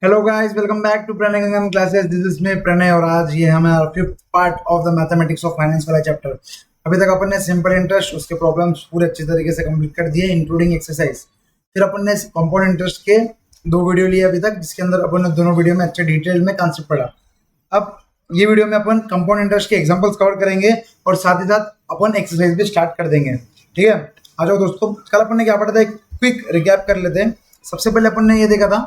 Hello guys, welcome back to Pranay Gangam classes. This is me Pranay और आज ये हमारा fifth part of the mathematics of finance वाला chapter. अभी तक अपन ने सिंपल इंटरेस्ट उसके प्रॉब्लम्स पूरे अच्छी तरीके से कंप्लीट कर दिए इंक्लूडिंग एक्सरसाइज। फिर अपन ने कंपाउंड इंटरेस्ट के दो वीडियो लिए अभी तक, जिसके अंदर अपन ने दोनों वीडियो में अच्छे डिटेल में कॉन्सेप्ट पढ़ा। अब ये वीडियो में अपन कंपाउंड इंटरेस्ट के एग्जांपल्स कवर करेंगे और साथ ही साथ अपन एक्सरसाइज भी स्टार्ट कर देंगे। ठीक है, आ जाओ दोस्तों। कल अपन ने क्या पढ़ा था, एक क्विक रिकैप कर लेते हैं। सबसे पहले अपन ने ये देखा था,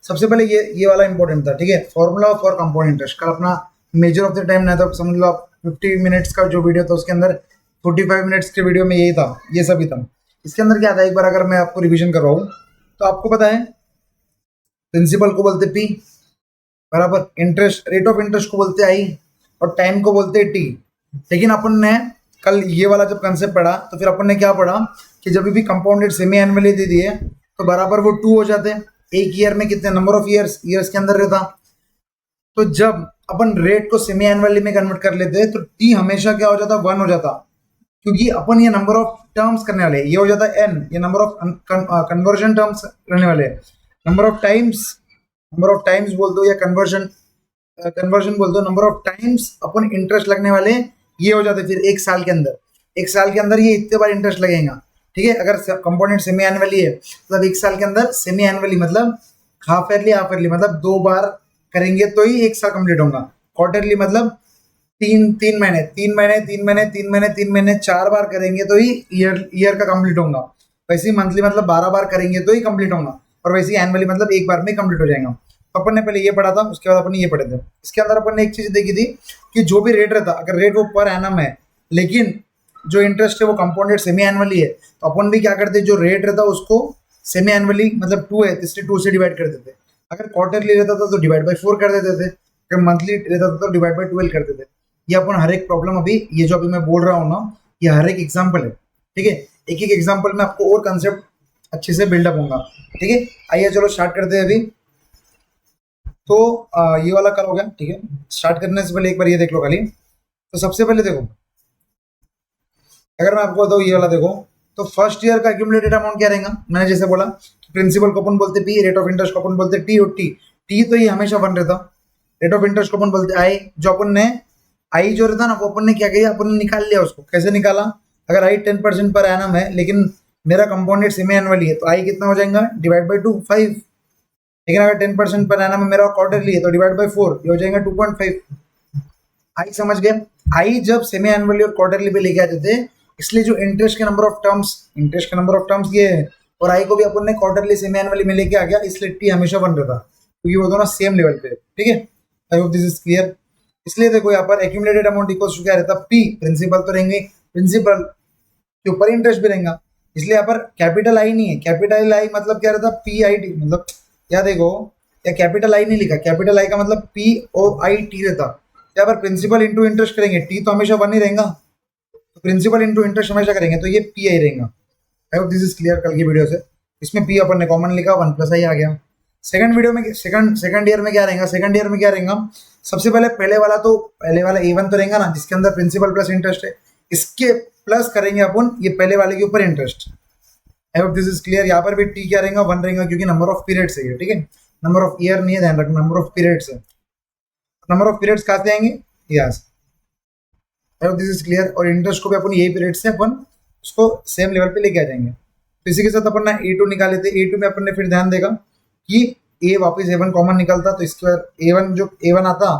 सबसे पहले ये वाला इंपॉर्टेंट था। ठीक है, फॉर्मूला फॉर कंपाउंड इंटरेस्ट। कल अपना मेजर ऑफ द टाइम नहीं था, समझ लो आप 50 मिनट्स का जो वीडियो था उसके अंदर 45 मिनट्स के वीडियो में यही था, ये सभी था। इसके अंदर क्या था, एक बार अगर मैं आपको रिवीजन कर रहा हूँ तो आपको पता है प्रिंसिपल को बोलते पी, बराबर इंटरेस्ट रेट ऑफ इंटरेस्ट को बोलते आई, और टाइम को बोलते टी। लेकिन अपन ने कल ये वाला जब कंसेप्ट पढ़ा तो फिर अपन ने क्या पढ़ा कि जब भी कंपाउंडेड सेमी एनुअली दे दिए तो बराबर वो 2 हो जाते। एक ईयर में कितने नंबर ऑफ ईयर्स के अंदर रहता। तो जब अपन रेट को सेमी एनुअली में कन्वर्ट कर लेते तो टी हमेशा क्या हो जाता, 1 हो जाता, क्योंकि अपन ये नंबर ऑफ टर्म्स करने वाले, ये हो जाता एन, ये नंबर ऑफ कन्वर्जन टर्म्स रहने वाले। नंबर ऑफ टाइम्स बोल दो या कन्वर्जन कन्वर्जन बोल दो, number of times upon interest लगने वाले ये हो जाते। फिर एक साल के अंदर ये इतने बार इंटरेस्ट लगेगा। ठीक है, अगर कंपोनेंट सेमी एनुअली है मतलब एक साल के अंदर सेमी एनुअली मतलब हाफ ईयरली मतलब 2 बार करेंगे तो ही एक साल कंप्लीट होगा। क्वार्टरली मतलब तीन महीने 4 बार करेंगे तो ही ईयर का कंप्लीट होगा। वैसे ही मंथली मतलब 12 बार करेंगे तो ही कंप्लीट होगा, और वैसे ही एनुअली मतलब एक बार में कंप्लीट हो जाएगा। तो अपन ने पहले ये पढ़ा था, उसके बाद अपन ने ये पढ़े थे। इसके अंदर अपन ने एक चीज देखी थी कि जो भी रेट रहता, अगर रेट वो पर एनम है लेकिन जो इंटरेस्ट है वो कंपाउंडेड सेमी एनुअली है, तो अपन भी क्या करते, जो रेट रहता उसको सेमी एनुअली मतलब 2 है तो इसलिए 2 से डिवाइड कर देते। अगर क्वार्टरली रहता था तो डिवाइड बाई 4 कर देते थे, अगर मंथली रहता था तो डिवाइड बाई 12 कर देते। ये अपन हर एक प्रॉब्लम अभी ये जो अभी मैं बोल रहा हूँ ना, ये हर एक एग्जाम्पल है। ठीक है, एक एक एग्जाम्पल में आपको और कंसेप्ट अच्छे से बिल्डअप होगा। ठीक है, आइए चलो स्टार्ट करते हैं अभी। तो ये वाला कल हो गया। ठीक है, स्टार्ट करने से पहले एक बार ये देख लो खाली। तो सबसे पहले देखो, अगर मैं आपको बताऊँ ये वाला देखो, तो फर्स्ट ईयर का एक्यूमुलेटेड अमाउंट क्या रहेगा। मैंने जैसे बोला प्रिंसिपल को अपन बोलते पी, रेट ऑफ इंटरेस्ट को अपन बोलते टी, और टी तो ये हमेशा 1 रहता। रेट ऑफ इंटरेस्ट को अपन बोलते आई, जो अपन ने आई जो रहता ना वो अपन ने क्या किया, अपन ने निकाल लिया उसको। कैसे निकाला, अगर आई 10% पर एनम है लेकिन मेरा कंपाउंडेड सेमी एनुअली है तो आई कितना हो जाएगा, डिवाइड बाई 2 5। लेकिन अगर 10% पर एनम है मेरा क्वार्टरली है तो डिवाइड बाई 4, ये हो जाएगा 2.5। आई समझ गए। आई जब सेमी एनुअली और क्वार्टरली पे लेके आते थे, इसलिए जो इंटरेस्ट के नंबर ऑफ टर्म्स ये है, और आई को भी अपन ने क्वार्टरली सेमी एनुअली में लेके आ गया, इसलिए टी हमेशा 1 रहता क्योंकि वो दोनों सेम लेवल पे है। ठीक है, आई होप दिस इज क्लियर। इसलिए देखो यहाँ पर एक्यूमुलेटेड अमाउंट इक्वल्स टू क्या रहता, पी, प्रिंसिपल तो रहेंगे, प्रिंसिपल के ऊपर इंटरेस्ट भी रहेगा। इसलिए यहाँ पर कैपिटल आई नहीं है, कैपिटल आई मतलब क्या रहता, पी आई टी, मतलब क्या देखो, या कैपिटल आई नहीं लिखा, कैपिटल आई का मतलब पी ओ आई टी रहता। यहाँ पर प्रिंसिपल इंटू इंटरेस्ट करेंगे, टी तो हमेशा 1 ही रहेगा, तो प्रिंसिपल इंटू इंटरेस्ट हमेशा करेंगे तो ये पी आई रहेगा। I hope this is clear कल की वीडियो से। इसमें पी अपन ने कॉमन लिखा, 1 प्लस आई आ गया। सेकंड वीडियो में सेकंड ईयर में क्या रहेगा, सबसे पहले वाला A1 तो रहेगा ना, जिसके अंदर प्रिंसिपल प्लस इंटरेस्ट है, इसके प्लस करेंगे अपन ये पहले वाले के ऊपर interest. I hope this is clear. यहाँ पर भी टी क्या रहेगा, 1 रहेगा, क्योंकि नंबर ऑफ पीरियड्स है ये। ठीक है, नंबर ऑफ ईयर नहीं है, ध्यान रखना, नंबर ऑफ पीरियड्स है। नंबर ऑफ पीरियड्स कहाँ से आएंगे, यहाँ से। आई होप दिस इज क्लियर। और इंटरेस्ट को भी अपन यही पीरियड से अपन उसको सेम लेवल पे लेके आ जाएंगे। तो इसी के साथ अपन ना A2 निकाले थे। A2 में अपन ने फिर ध्यान देगा कि ए वापस A1 कॉमन निकलता, तो इसके बाद A1 आता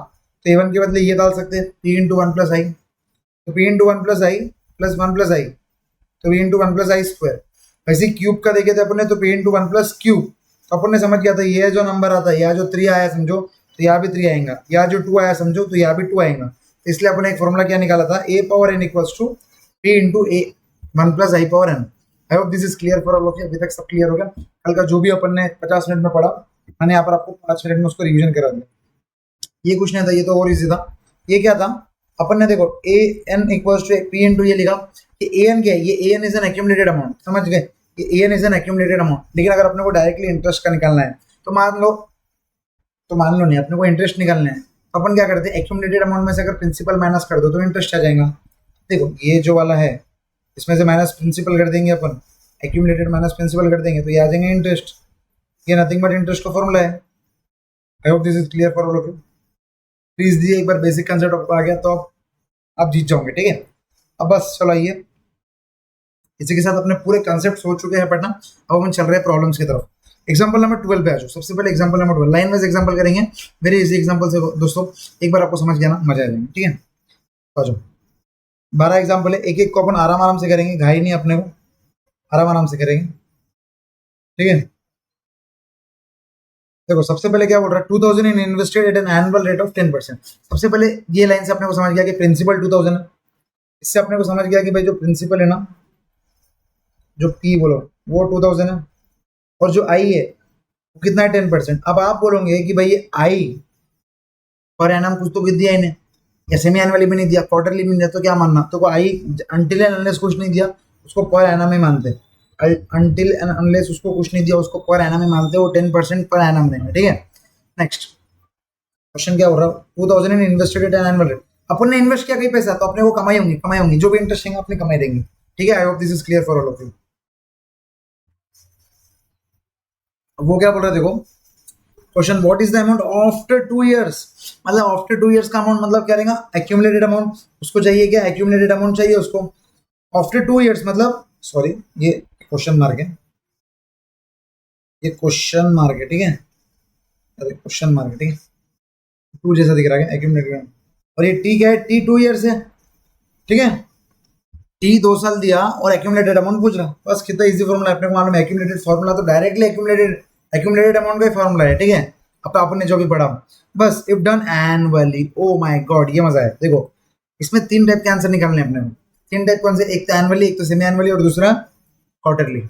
तो A1 के बदले ये डाल सकते हैं, P इंटू 1 प्लस आई, तो P इंटू 1 प्लस आई प्लस 1 प्लस आई, तो P इंटू 1 प्लस आई स्क्वायर। वैसे क्यूब का देखे थे अपन ने, तो P इंटू 1 प्लस क्यूब, तो अपन ने समझ गया था ये जो नंबर आता है, यहाँ जो 3 आया समझो तो यहाँ भी 3 आएगा, यहाँ जो 2 आया समझो तो यहाँ भी 2 आएगा। तो इसलिए अपन एक फॉर्मूला क्या निकाला था, A power n equals to P into a 1 plus i power n। I hope this is clear for all of you. अभी तक सब क्लियर हो गया। कल का जो भी अपन ने 50 मिनट में पढ़ा, मैंने यहाँ पर आपको 5 मिनट में उसको रिवीजन करा दिया। ये कुछ नहीं था, ये तो और इजी था। ये क्या था, अपन ने देखो A n equals to P into ये लिखा कि ए एन क्या है, ये A n is an accumulated amount, समझ गए, ये A n is an accumulated amount. लेकिन अगर अपने को डायरेक्टली इंटरेस्ट का निकालना है तो मान लो नहीं, अपने को इंटरेस्ट निकालना है तो अपन क्या करते हैं, एक्यूमुलेटेड अमाउंट में से अगर प्रिंसिपल माइनस कर दो तो इंटरेस्ट आ जाएगा। देखो ये जो वाला है इसमें से माइनस प्रिंसिपल कर देंगे अपन, एक्यूमुलेटेड माइनस प्रिंसिपल कर देंगे तो ये आ जाएंगे इंटरेस्ट। ये नथिंग बट इंटरेस्ट का फॉर्मूला है। आई hope this is clear for all of you. Please दिए एक बार बेसिक कंसेप्ट आपको आ गया तो आप जीत जाओगे, ठीक है। अब बस चलो आइए, इसी के साथ अपने पूरे कंसेप्ट सोच चुके हैं पढ़ना, अब हम चल रहे हैं प्रॉब्लम्स की तरफ। एग्जांपल नंबर 12 पे आ जाओ। सबसे पहले example number 12 line wise example करेंगे, वेरी इजी एग्जांपल से दोस्तों, एक बार आपको समझ गया ना, मजा आ जाएगा, ठीक है। तो आ जाओ, 12 एग्जांपल है, एक एक को अपन आराम आराम से करेंगे, घाई नहीं अपने को, आराम आराम से करेंगे, ठीक है। देखो सबसे पहले क्या बोल रहा है, 2000 in invested at an annual rate of 10%। सबसे पहले ये लाइन से अपने को समझ गया कि प्रिंसिपल 2000 है, इससे अपने को समझ गया कि भाई जो प्रिंसिपल है ना, जो पी बोलो वो 2000 है, और जो आई है वो कितना है, 10%। अब आप बोलोगे कि भाई ये आई पर एनम कुछ तो दिया इन्हें, या सेमी एनुअली भी नहीं दिया, क्वार्टरली भी नहीं दिया, तो क्या मानना, तो को आई अनटिल एंड अनलेस कुछ नहीं दिया उसको पर एनम ही मानते, अनटिल एंड अनलेस उसको कुछ नहीं दिया उसको पर एनम ही मानते, वो 10% पर एनम देंगे, ठीक है। नेक्स्ट क्वेश्चन क्या हो रहा है, 2000 in invested at an annual rate, अपन ने इन्वेस्ट किया कहीं पैसा तो अपने को कमाई होंगी, जो भी इंटरेस्ट है अपने कमाई देंगे, ठीक है। आई hope this is clear for all of you. वो क्या बोल रहे हैं देखो, question what is the amount after 2 years, मतलब आफ्टर 2 years का अमाउंट मतलब क्या रहेगा, एक्यूमुलेटेड अमाउंट उसको चाहिए, क्या एक्यूमुलेटेड अमाउंट चाहिए उसको आफ्टर 2 years, मतलब सॉरी ये क्वेश्चन मार्क है, ये क्वेश्चन मार्क है, ठीक है, अरे क्वेश्चन मार्क है, ठीक है, टू जैसा दिख रहा है एक्यूमुलेटेड, और ये टी क्या है, टी 2 years है, ठीक है। टी 2 साल दिया और एक्यूमुलेटेड अमाउंट पूछ रहा, बस कितना इजी फॉर्मूला अपने को मालूम है, एक्यूमुलेटेड फॉर्मूला तो डायरेक्टली एक्यूमुलेटेड अमाउंट का ही फॉर्मूला है, ठीक है। अब आपने जो भी पढ़ा, बस if done annually, oh my God ये मजा है। देखो इसमें 3 टाइप के आंसर निकालने हैं अपने को, 3 टाइप कौन से, एक तो एनुअली, एक तो सेमी एनुअली, और दूसरा क्वार्टरली।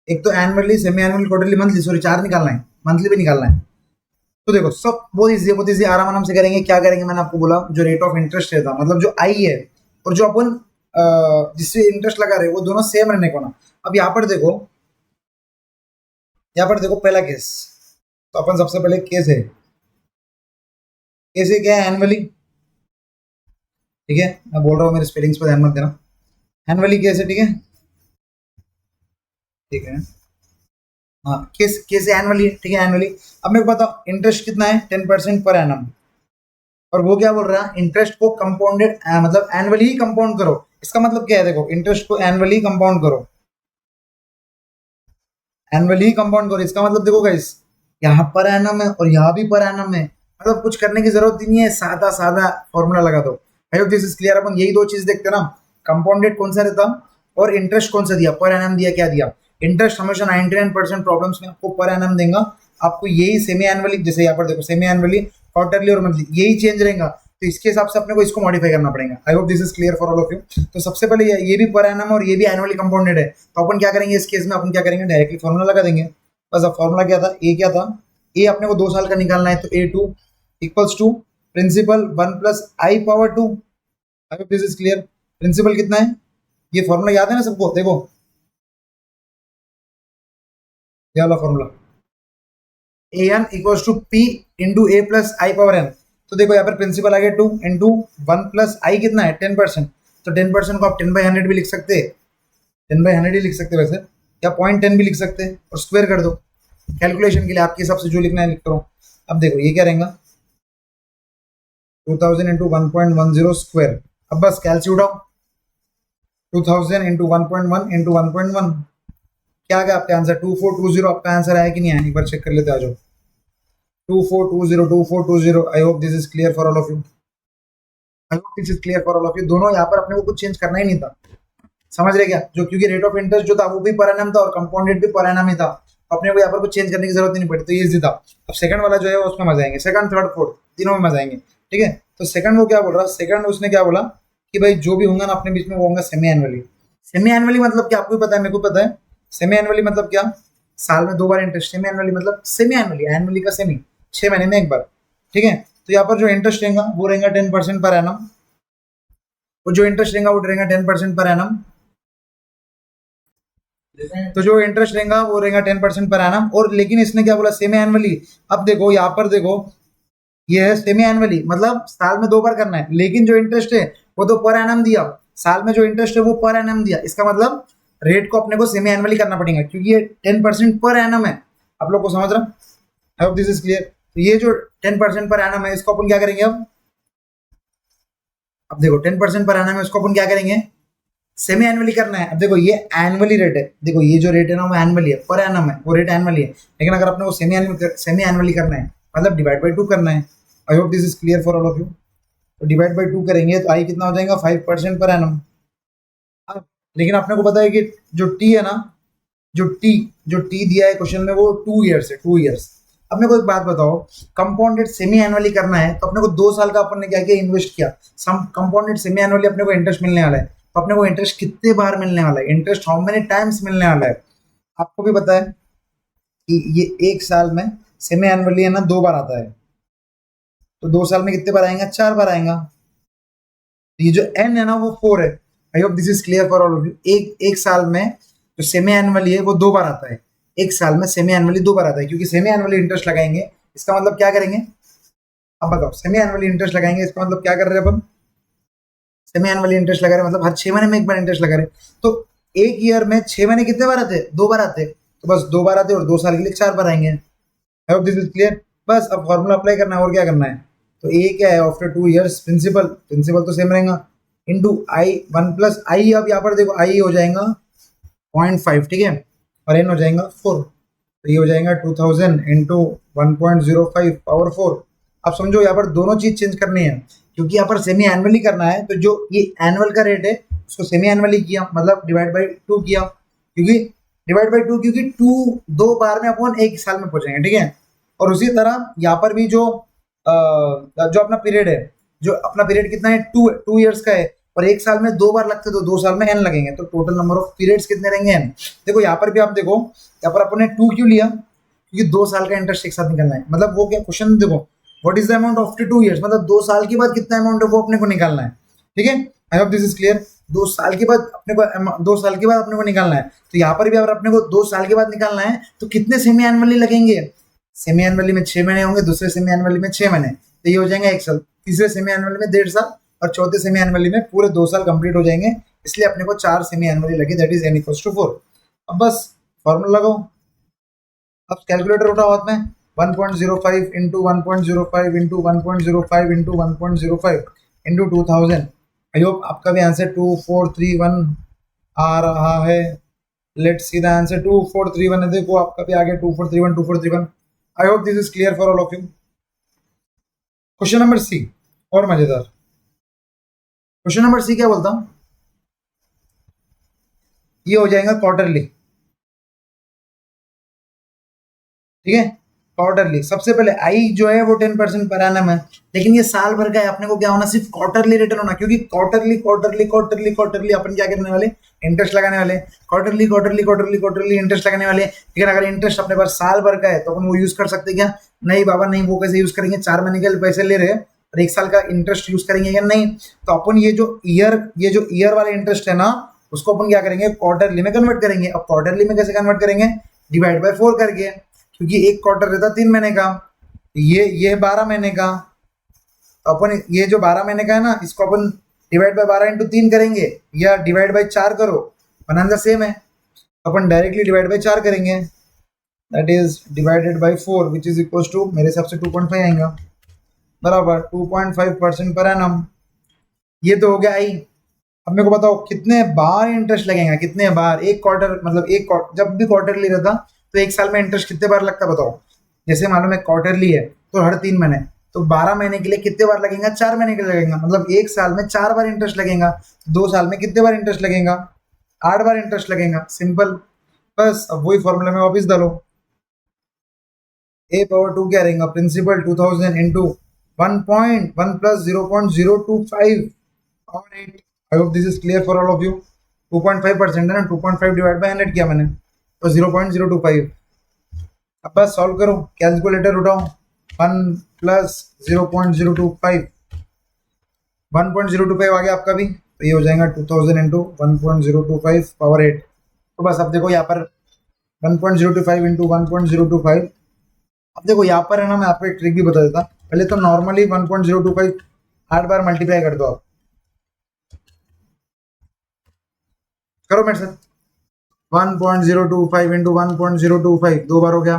एक तो annually, semi annually, quarterly, monthly, sorry 4 निकालना है, मंथली भी निकालना है। तो देखो सब बहुत इजी आराम आराम से करेंगे। क्या करेंगे, मैंने आपको बोला जो रेट ऑफ इंटरेस्ट रहता, मतलब जो आई है और जो अपन जिससे इंटरेस्ट लगा रहे वो दोनों सेम रहने को ना। अब यहाँ पर देखो, यहाँ पर देखो पहला केस, तो अपन सबसे पहले केस है, केस है क्या है, एनुअली, ठीक है। मैं बोल रहा हूँ मेरे स्पेलिंग्स पर ध्यान मत देना, एनुअली केस है, ठीक है, ठीक है। हाँ केस केस एनुअली, ठीक है, एनुअली। अब मेरे को बताओ इंटरेस्ट कितना है, 10% पर एनम, और वो क्या बोल रहा है, इंटरेस्ट को कंपाउंडेड मतलब एनुअली ही कंपाउंड करो। इसका मतलब क्या है, देखो इंटरेस्ट को एनुअली कंपाउंड करो, एनुअली कंपाउंड करो, इसका मतलब देखो गाइस, यहाँ पर एनम है और यहाँ भी पर एनम है, मतलब कुछ करने की जरूरत ही नहीं है, सादा सादा फॉर्मूला लगा दो। I hope this is clear. अपन यही दो चीज देखते ना, कंपाउंडेड कौन सा रहता और इंटरेस्ट कौन सा दिया, पर एनम दिया, क्या दिया, इंटरेस्ट हमेशा 99% प्रॉब्लम्स में आपको पर एनम देगा। आपको यही सेमी एनुअली, जैसे यहाँ पर देखो सेमी एनुअली, क्वार्टरली और मंथली यही चेंज रहेगा, तो इसके हिसाब से अपने को इसको मॉडिफाई करना पड़ेगा। आई hope this is clear for all of you. तो सबसे पहले ये भी पर एनम और ये भी एनुअली कंपाउंडेड है, तो अपन क्या करेंगे इस केस में, अपन क्या करेंगे डायरेक्टली फॉर्मूला लगा देंगे। बस अब फॉर्मूला क्या था, ए क्या था, ए अपने को 2 साल का निकालना है, तो A2 equals to principal 1 plus i power 2। I hope this is clear. Principal कितना है, ये फॉर्मूला याद है ना सबको, देखो ये वाला formula, a n equals to P into a plus i power n. तो देखो यहाँ पर प्रिंसिपल आ गया 2 इंटू 1 प्लस आई कितना है 10%, तो 10% को आप 10/100 भी लिख सकते हैं, 10/100 ही लिख सकते हैं वैसे, या 0.10 भी लिख सकते हैं और स्क्वायर कर दो। कैलकुलेशन के लिए आपके हिसाब से जो लिखना है लिख करो। अब देखो ये क्या रहेगा, 2000 इंटू 1.10 स्क्वायर। अब बस कैलसी उठाओ, 2000 इंटू 1.1 इंटू 1.1, क्या आ गया आपका आंसर, 2420। आपका आंसर आया कि नहीं आया, एक बार चेक कर लेते, आ जाओ, 2420। आई hope this is clear for all of you. I hope this is clear for all of you. दोनों यहाँ पर अपने को कुछ चेंज करना ही नहीं था, समझ रहे क्या, जो क्योंकि रेट ऑफ इंटरेस्ट जो था वो भी पर एनम था और कंपाउंडेड भी पर एनम ही था, अपने को यहाँ पर कुछ चेंज करने की जरूरत ही नहीं पड़ी, तो ये इजी था। अब सेकंड वाला जो है उसमें मजा आएंगे, सेकंड थर्ड फोर्थ तीनों में मजा आएंगे, ठीक है। तो सेकंड वो क्या बोल रहा है, सेकंड उसने क्या बोला कि भाई जो भी होगा ना अपने बीच में वो होगा सेमी एनुअली। सेमी एनुअली मतलब क्या, आपको भी पता है, मेरे को पता है। सेमी एनुअली मतलब क्या, साल में 2 बार इंटरेस्ट। सेमी एनुअली मतलब सेमी एनुअली, एनुअली का सेमी, 6 महीने में एक बार, ठीक है। तो यहाँ पर जो इंटरेस्ट रहेगा वो रहेगा 10% पर एनम, वो जो इंटरेस्ट रहेगा वो रहेगा 10% पर एनम, तो जो इंटरेस्ट रहेगा वो रहेगा 10% पर एनम। और लेकिन इसने क्या बोला, सेमी एनुअली। अब देखो यहाँ पर देखो, ये है सेमी एनुअली, मतलब साल में 2 बार करना है, लेकिन जो इंटरेस्ट है वो तो पर एनम दिया, साल में जो इंटरेस्ट है वो पर एनम दिया, इसका मतलब रेट को अपने को सेमी एनुअली करना पड़ेगा, क्योंकि ये 10% पर एनम है। आप लोग को समझ रहा, आई होप दिस इज क्लियर। तो ये जो 10% पर एनम है इसको अपन क्या करेंगे अब देखो 10% पर एनम है इसको अपन क्या करेंगे, सेमी एनुअली करना है। अब देखो ये एनुअली रेट है, देखो ये जो रेट है ना वो एनुअली है, पर एनम है वो रेट एनुअली है, लेकिन अगर अपने को सेमी एनुअली करना है मतलब डिवाइड बाई 2 करना है। आई hope this is clear for all of you. तो डिवाइड बाई 2 करेंगे तो आई कितना हो जाएगा 5% पर एनम। अब लेकिन अपने को पता है कि जो टी है ना, जो टी दिया है क्वेश्चन में वो 2 ईयर्स है, 2 ईयर्स। अपने को एक बात बताओ, कंपाउंडेड सेमी एनुअली करना है तो अपने को 2 साल का अपन ने क्या किया, इन्वेस्ट किया। सम कंपाउंडेड सेमी एनुअली अपने को इंटरेस्ट मिलने वाला है, तो अपने को इंटरेस्ट कितने बार मिलने वाला है, इंटरेस्ट हाउ मेनी टाइम्स मिलने वाला है। आपको भी पता है कि ये 1 साल में सेमी एनुअली है ना 2 बार आता है, तो 2 साल में कितने बार आएगा, 4 बार आएगा। ये जो एन है ना वो 4 है। आई hope this is clear for all of you. एक एक साल में जो सेमी एनुअली है वो 2 बार आता है, एक साल में सेमी एनुअली 2 बार आता है, क्योंकि सेमी एनुअली इंटरेस्ट लगाएंगे इसका मतलब क्या करेंगे, अब बताओ सेमी एनुअली इंटरेस्ट लगाएंगे इसका मतलब क्या कर रहे हैं अपन, सेमी एनुअली इंटरेस्ट लगा रहे हैं मतलब हर 6 महीने में एक बार इंटरेस्ट लगा रहे हैं। तो एक ईयर में 6 महीने कितने बार आते हैं, 2 बार आते हैं, तो बस 2 बार आते हैं और 2 साल के लिए 4 बार आएंगे। आई होप दिस इज क्लियर। बस अब फॉर्मूला अप्लाई करना है और क्या करना है। तो ए क्या है, आफ्टर 2 ईयर्स प्रिंसिपल, प्रिंसिपल तो सेम रहेगा, इंटू आई 1 + आई। अब यहाँ पर देखो आई हो जाएगा 0.5, ठीक है, और एन हो जाएगा 4, तो ये हो जाएगा 2000 इंटू 1.05 पावर 4। अब समझो यहाँ पर दोनों चीज चेंज करनी है, क्योंकि यहाँ पर सेमी एनुअली करना है, तो जो ये एनुअल का रेट है उसको सेमी एनुअली किया मतलब डिवाइड बाई 2 किया, क्योंकि डिवाइड बाई 2 क्योंकि 2 बार में अपन एक साल में पहुंचेंगे, ठीक है। और उसी तरह यहाँ पर भी जो अपना पीरियड है, जो अपना पीरियड कितना है, 2 ईयर्स का है, और एक साल में 2 बार लगते तो 2 साल में एन लगेंगे, तो टोटल नंबर ऑफ पीरियड्स कितने रहेंगे एन। देखो यहाँ पर भी आप देखो, यहाँ पर अपन ने 2 क्यों लिया, क्योंकि 2 साल का इंटरेस्ट एक साथ निकलना है। मतलब वो क्या क्वेश्चन देखो, what is the amount after 2 years, मतलब 2 साल के बाद कितना अमाउंट है वो अपने को निकालना है, ठीक है। आई होप दिस इज क्लियर। 2 साल के बाद अपने को 2 साल के बाद अपने को निकालना है, तो यहाँ पर भी अगर अपने को 2 साल के बाद निकालना है तो कितने सेमी एनुअली लगेंगे, सेमी एनुअली में 6 महीने होंगे, दूसरे सेमी एनुअली में 6 महीने, तो ये हो जाएंगे 1 साल, तीसरे सेमी एनुअली में 1.5 साल, और चौथे सेमी एनुअली में पूरे 2 साल कंप्लीट हो जाएंगे। इसलिए अपने को 4 सेमी एनुअली लगे, दैट इज n = 4। अब बस फॉर्मूला लगाओ, अब कैलकुलेटर उठाओ हाथ में, 1.05 into 1.05 into 1.05 into 1.05 into 2000। I hope आपका भी आंसर 2431 आ रहा है। लेट्स सी द आंसर, 2431 है, देखो आपका भी आ गया 2431, 2431। I hope this is clear for all of you. Question number c और मजेदार। क्वेश्चन नंबर सी क्या बोलता हूं, ये हो जाएगा क्वार्टरली, ठीक है, क्वार्टरली। सबसे पहले आई जो है वो 10% पर एनम है, लेकिन ये साल भर का है, अपने को क्या होना, सिर्फ क्वार्टरली रिटर्न होना, क्योंकि क्वार्टरली क्वार्टरली क्वार्टरली क्वार्टरली अपन क्या करने वाले, इंटरेस्ट लगाने वाले, quarterly quarterly quarterly quarterly interest लगाने वाले। लेकिन अगर इंटरेस्ट अपने पास साल भर का है तो अपन वो यूज कर सकते क्या, नहीं बाबा नहीं, वो कैसे यूज करेंगे, 4 महीने के पैसे ले रहे हैं और 1 साल का इंटरेस्ट यूज करेंगे क्या, नहीं। तो अपन ये जो ईयर वाले इंटरेस्ट है ना, उसको अपन क्या करेंगे, क्वार्टरली में कन्वर्ट करेंगे। अब क्वार्टरली में कैसे कन्वर्ट करेंगे, डिवाइड बाय 4 करके, क्योंकि एक क्वार्टर रहता 3 महीने का, ये 12 महीने का, तो अपन ये जो 12 महीने का है ना, इसको अपन डिवाइड बाय 12 इंटू 3 करेंगे, या डिवाइड बाय 4 करो, बनाना सेम है। अपन डायरेक्टली डिवाइड बाय 4 करेंगे, that is divided by 4 which is equal to, मेरे हिसाब से 2.5 आएगा, बराबर 2.5% पर एनम। ये तो हो गया आई। अब मेरे को बताओ कितने बार इंटरेस्ट लगेगा, कितने बार, एक क्वार्टर मतलब जब भी क्वार्टरली रहता तो 1 साल में इंटरेस्ट कितने बार लगता बताओ। जैसे मालूम है क्वार्टरली है तो हर 3 महीने, तो 12 महीने के लिए कितने बार लगेगा, 4 महीने के लिए लगेगा, मतलब 1 साल में 4 बार इंटरेस्ट लगेगा। 2 साल में कितने बार इंटरेस्ट लगेगा, 8 बार इंटरेस्ट लगेगा, सिंपल। बस अब वही फॉर्मूले में वापिस डालो, a/2 क्या रहेगा, प्रिंसिपल 2000 इंटू 1.1 + 0.025 और 8। आई hope this is clear for all of you. 2.5% है ना, 2.5 डिवाइड बाय 100 किया मैंने, तो 0.025। अब बस सॉल्व करो, कैलकुलेटर उठाओ, 1 + 0.025, 1.025 आ गया आपका भी, तो ये हो जाएगा 2000 इंटू 1.025 पावर 8। तो बस अब देखो यहाँ पर 1.025 इंटू 1.025। अब देखो यहाँ पर है ना, मैं आपको एक ट्रिक भी बता देता। पहले तो नॉर्मली 1.025 8 बार मल्टीप्लाई कर दो आप, करो मेरे साथ। 1.025 इंटू 1.025 2 बार हो गया,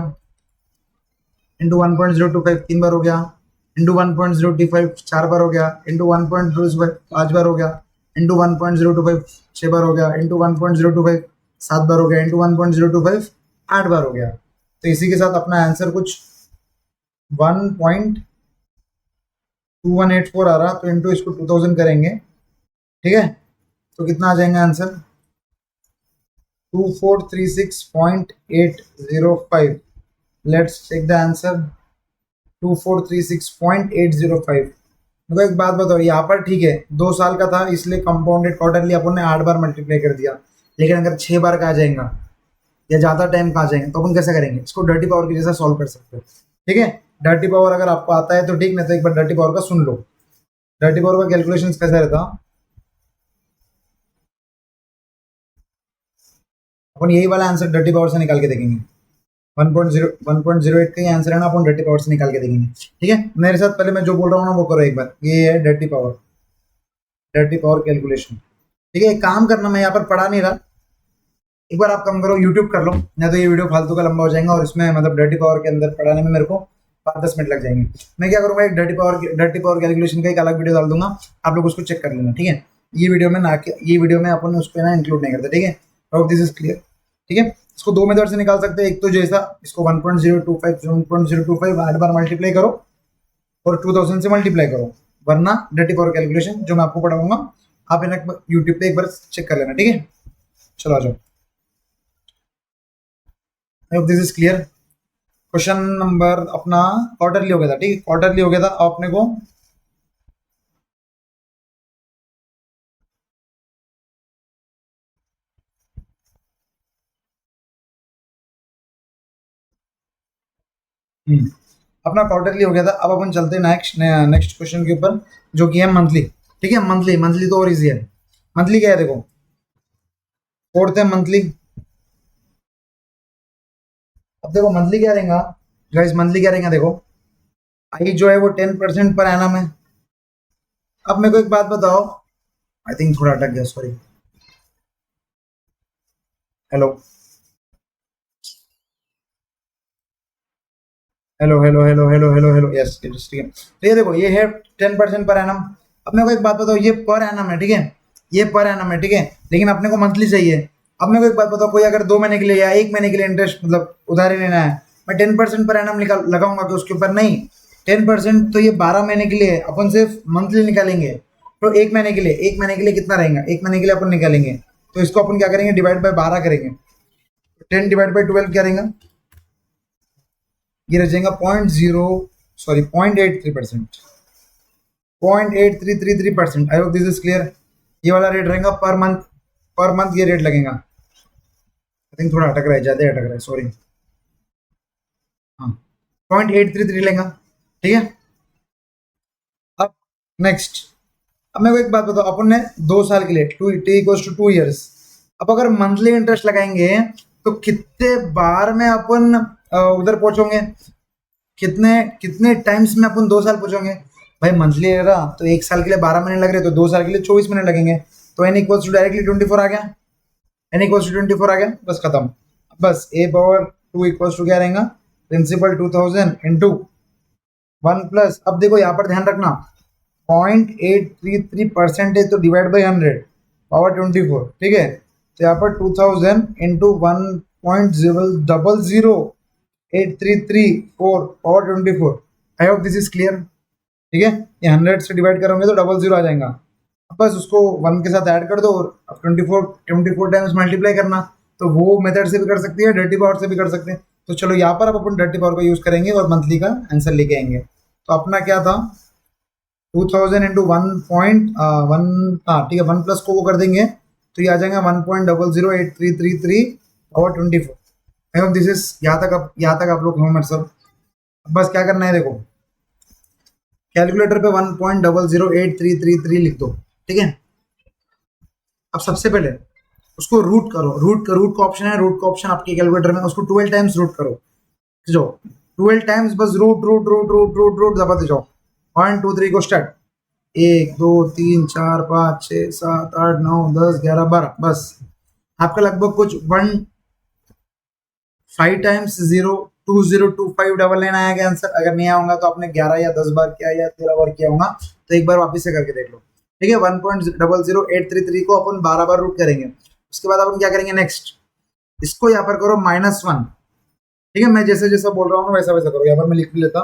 इंटू 1.025 3 बार हो गया, इंटू 1.025 4 बार हो गया, इंटू 1.025 5 बार हो गया, इंटू 1.025 6 बार हो गया, इंटू 1.025 7 बार हो गया, इंटू 1.025 8 बार हो गया। तो इसी के साथ अपना आंसर कुछ 1.2184 आ रहा, तो इंटू इसको 2000 करेंगे, ठीक है। तो कितना आ जाएगा answer 2436.805। Let's check the answer 2436.805। देखो एक बात बताओ, यहाँ पर ठीक है 2 साल का था इसलिए कंपाउंडेड क्वार्टरली अपन ने 8 बार मल्टीप्लाई कर दिया, लेकिन अगर 6 बार का आ जाएगा या ज़्यादा टाइम का आ जाएगा तो अपन कैसे करेंगे, इसको डर्टी पावर की जैसा सॉल्व कर सकते हो, ठीक है। डर्टी पावर अगर आपको आता है तो ठीक, नहीं तो एक बार डर्टी पावर का सुन लो। डर्टी पावर का कैलकुलेशन कैसा रहता, अपन यही वाला आंसर डर्टी पावर से निकाल के देखेंगे। 1.08 का ही आंसर है ना, अपन डर्टी पावर से निकाल के देखेंगे, ठीक है। मेरे साथ पहले मैं जो बोल रहा हूँ ना वो करो एक बार। ये है dirty power, dirty power calculation, ठीक है। एक काम करना, मैं यहाँ पर पढ़ा नहीं रहा, एक बार आप काम करो यूट्यूब कर लो, नहीं तो ये वीडियो फालतू का लंबा हो जाएगा और इसमें मतलब डर्टी पावर के अंदर पढ़ाने में मेरे को 5-10 मिनट लग जाएंगे। मैं क्या करूँगा, एक डर्टी पावर कैलकुलेशन का एक अलग वीडियो डाल दूंगा, आप लोग उसको चेक कर लेना, ठीक है। ये वीडियो में ना के ये वीडियो में अपन उसको ना इंक्लूड नहीं करते, ठीक है। और दिस इज क्लियर, ठीक है। इसको दो मेथड से निकाल सकते हैं, एक तो जैसा इसको 1.025 8 बार मल्टीप्लाई करो और 2000 से मल्टीप्लाई करो, वरना डर्टी पावर कैलकुलेशन जो मैं आपको पढ़ाऊंगा आप इन्हें यूट्यूब पे एक बार चेक कर लेना, ठीक है। चलो आ जाओ, आई hope this is clear. Question number अपना क्वार्टरली हो गया था, ठीक है, क्वार्टरली हो गया था अपने को। अपना क्वार्टरली हो गया था। अब अपन चलते हैं नेक्स्ट क्वेश्चन के ऊपर, जो कि है मंथली, ठीक है। मंथली मंथली तो और इजी है। मंथली क्या है देखो, फोर्थ है मंथली। अब देखो मंथली क्या रहेगा गाइस, मंथली क्या रहेगा देखो, आई जो है वो 10% पर एनम है। अब मेरे को एक बात बताओ, आई थिंक थोड़ा अटक गया, sorry. Hello hello hello hello hello hello hello, yes ठीक है। तो ये देखो ये है 10% पर एनम। अब मेरे को एक बात बताओ, ये पर एनम है, ठीक है, ये पर एनम है, ठीक है, लेकिन अपने को मंथली चाहिए। अब मेरे को एक बात बताओ, कोई अगर 2 महीने के लिए या 1 महीने के लिए इंटरेस्ट मतलब उधारी लेना है, मैं 10% पर एनम निकाल लगाऊंगा कि उसके ऊपर नहीं। 10% तो ये 12 महीने के लिए अपन सिर्फ मंथली निकालेंगे। तो 1 महीने के लिए, 1 महीने के लिए कितना रहेगा, 1 महीने के लिए अपन निकालेंगे, तो इसको अपन क्या करेंगे, डिवाइड बाय 12 करेंगे। 10 डिवाइड बाय 12 क्या रहेगा, ये रह जाएगा 0.83%, 0.8333%। आई होप दिस इज क्लियर। ये वाला रेट रहेगा पर मंथ, पर मंथ ये रेट लगेगा। आई थिंक थोड़ा अटक रहा है, ज़्यादा अटक रहा है, सॉरी। हाँ 0.833 लेगा, ठीक है। अब नेक्स्ट, अब मेरे को एक बात बताओ, अपन ने 2 साल के लिए T=2 years, अब अगर मंथली इंटरेस्ट लगाएंगे तो कितने बार में अपन उधर पहुंचोगे, कितने कितने टाइम्स में अपन 2 साल पहुंचोगे। भाई मंथली ले रहा तो 1 साल के लिए 12 महीने लग रहे, तो 2 साल के लिए 24 महीने लगेंगे। तो n= डायरेक्टली 24 आ गया, n=24 आ गया, बस खत्म। बस a/2 क्या रहेगा, प्रिंसिपल 2000 इंटू 1 प्लस, अब देखो यहाँ पर ध्यान रखना 0.833% तो डिवाइड बाई 100 पावर 24, ठीक है। तो यहाँ पर 2000 into 1.008334 power 24। I hope this is clear, ठीक है। ये 100 से डिवाइड करोगे तो 00 आ जाएगा। अब बस उसको 1 के साथ ऐड कर दो और अब 24 टाइम्स मल्टीप्लाई करना। तो वो मेथड से भी कर सकते हैं, डर्टी पावर से भी कर सकते हैं। तो चलो यहाँ पर अब अपन डर्टी पावर का यूज करेंगे और मंथली का आंसर लेके आएंगे। तो अपना क्या था 2000 इंटू 1.1, हाँ ठीक है, 1 प्लस को वो कर देंगे तो ये आ जाएगा 1.008333 power 24। I hope this is, यहाँ तक आप लोग हो मेरे सब। बस क्या करना है देखो, कैलकुलेटर पे 1.008333 लिख दो, ठीक है। अब सबसे पहले उसको रूट करो, रूट का ऑप्शन है, रूट का ऑप्शन आपके कैलकुलेटर में, उसको 12 टाइम्स रूट करो, जो 12 टाइम्स बस root root root root root root दबाते जाओ। 1 2 3 को स्टार्ट, 1 2 3 4 5 6 7 8 9 10 11 12, बस आपका लगभग कुछ 1 5 टाइम्स 0 202599 आएगा आंसर। अगर नहीं आऊंगा तो आपने 11 या 10 बार किया या 13 बार किया होगा, तो एक बार वापस से करके देख लो। ठीक है, 1.00833 को अपन 12 बार रूट करेंगे। उसके बाद अपन क्या करेंगे नेक्स्ट, इसको यहाँ पर करो -1। ठीक है, मैं जैसे जैसे बोल रहा हूँ वैसा वैसा करो। यहाँ पर मैं लिख भी लेता,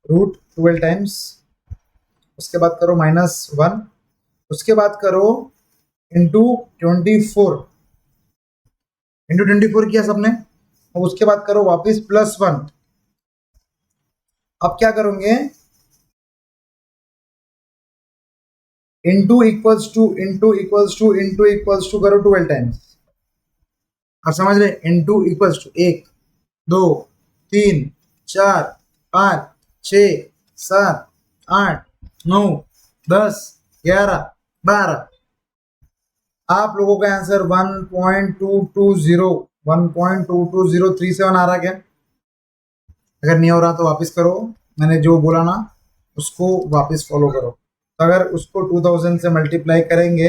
रूट 12 टाइम्स, उसके बाद करो -1, उसके बाद करो इंटू 24 किया सबने, और उसके बाद करो वापस +1। अब क्या करोगे, इंटू करो 12 टाइम्स। आप समझ रहे, इंटू इक्वल्स टू 1 2 3 4 5 6 7 8 9 10 11 12। आप लोगों का आंसर 1.220 आ रहा क्या? अगर नहीं हो रहा तो वापस करो, मैंने जो बोला ना उसको वापस फॉलो करो। तो अगर उसको 2000 से मल्टीप्लाई करेंगे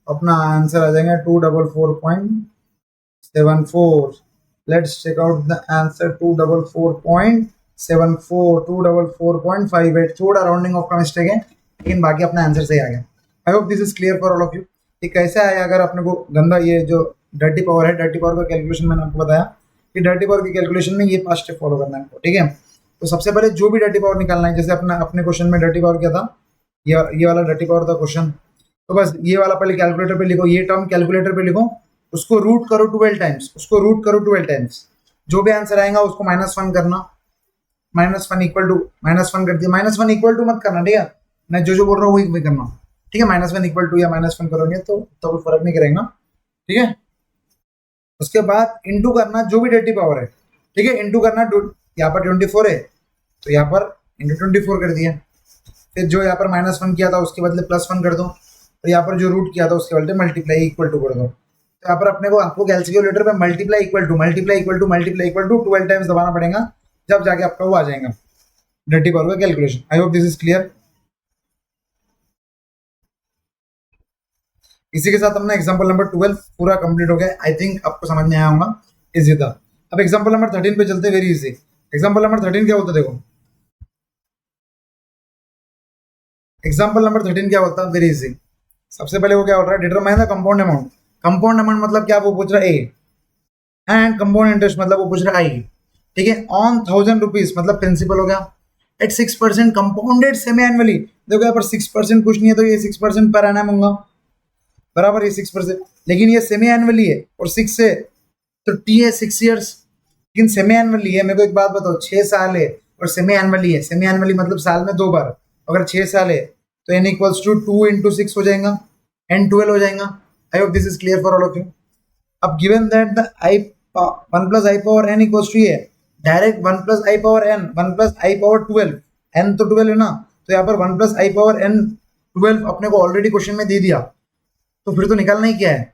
अपना आंसर आ जाएगा 244.74। Let's check out the answer, 244.74, 244.58। थोड़ा राउंडिंग ऑफ का मिस्टेक है, लेकिन बाकी अपना आंसर सही आ गया। आई hope this is clear for all of you. ये कैसे आया, अगर अपने को गंदा ये जो डर्टी पावर है, डर्टी पावर का कैलकुलेशन मैंने आपको बताया कि डर्टी पावर की कैलकुलेशन में ये 5 स्टेप फॉलो करना है। ठीक है, तो सबसे पहले जो भी डर्टी पावर निकालना है, जैसे अपने क्वेश्चन में डर्टी पावर क्या था, ये वाला डर्टी पावर था क्वेश्चन, तो बस ये वाला पहले कैलकुलेटर पे लिखो, ये टर्म कैलकुलेटर पे लिखो, उसको रूट करो 12 टाइम्स, उसको रूट करो 12 टाइम्स। जो भी आंसर आएगा उसको -1 करना, -1 इक्वल टू -1 कर दिया। -1 इक्वल टू मत करना, ठीक है, मैं जो बोल रहा हूँ वही करना। ठीक है, -1 इक्वल टू या -1 करोगे तो कोई फर्क नहीं करेगा। ठीक है, उसके बाद इंटू करना जो भी डर्टी पावर है। ठीक है, इंटू करना, यहाँ पर 24 है तो यहाँ पर इंटू 24 कर दिया। फिर जो यहाँ पर -1 किया था उसके बदले +1 कर दो, और यहाँ पर जो रूट किया था उसके बदले मल्टीप्लाई इक्वल टू कर दो। तो यहाँ पर अपने को आपको कैलकुलेटर पे मल्टीप्लाई इक्वल टू 12 टाइम्स दबाना पड़ेगा, जब जाके आपका वो आ जाएगा डर्टी पावर का calculation. I hope this is clear. इसी के साथ हमने एग्जांपल नंबर 12 पूरा कंप्लीट हो गया। आई थिंक आपको समझ में आया होगा, इजी था। अब एग्जांपल नंबर 13 पे चलते, वेरी इजी। एग्जांपल नंबर 13 क्या होता है, देखो एग्जांपल नंबर 13 क्या होता है, वेरी इजी। सबसे पहले वो क्या हो रहा है, determine the compound amount. Compound amount मतलब क्या, वो पूछ रहा है ए, एंड कंपाउंड इंटरेस्ट मतलब वो पूछ रहा है आई। ठीक है, ऑन 1000 रुपीज मतलब प्रिंसिपल हो गया, एट 6% कंपाउंडेड सेमी एनुअली। देखो यहाँ पर 6% कुछ नहीं है, तो ये 6% पर एनम होगा, बराबर ये 6%। लेकिन ये सेमी एनुअली है और 6 है तो टी है 6 ईयर्स। लेकिन सेमी एनुअली है, मेरे को एक बात बताओ, 6 साल है और सेमी एनुअली है। सेमी एनुअली मतलब साल में 2 बार। अगर 6 साल है तो n इक्वल्स टू 2 इंटू 6 हो जाएगा, n 12 हो जाएगा। I hope this is clear for all of you. अब given that the i 1 plus i power n equals to, ये direct 1 plus i power n 1 plus i power 12, n तो 12 है ना, तो यहाँ पर 1 प्लस आई पावर n 12 अपने को ऑलरेडी क्वेश्चन में दे दिया, तो फिर तो निकालना ही क्या है।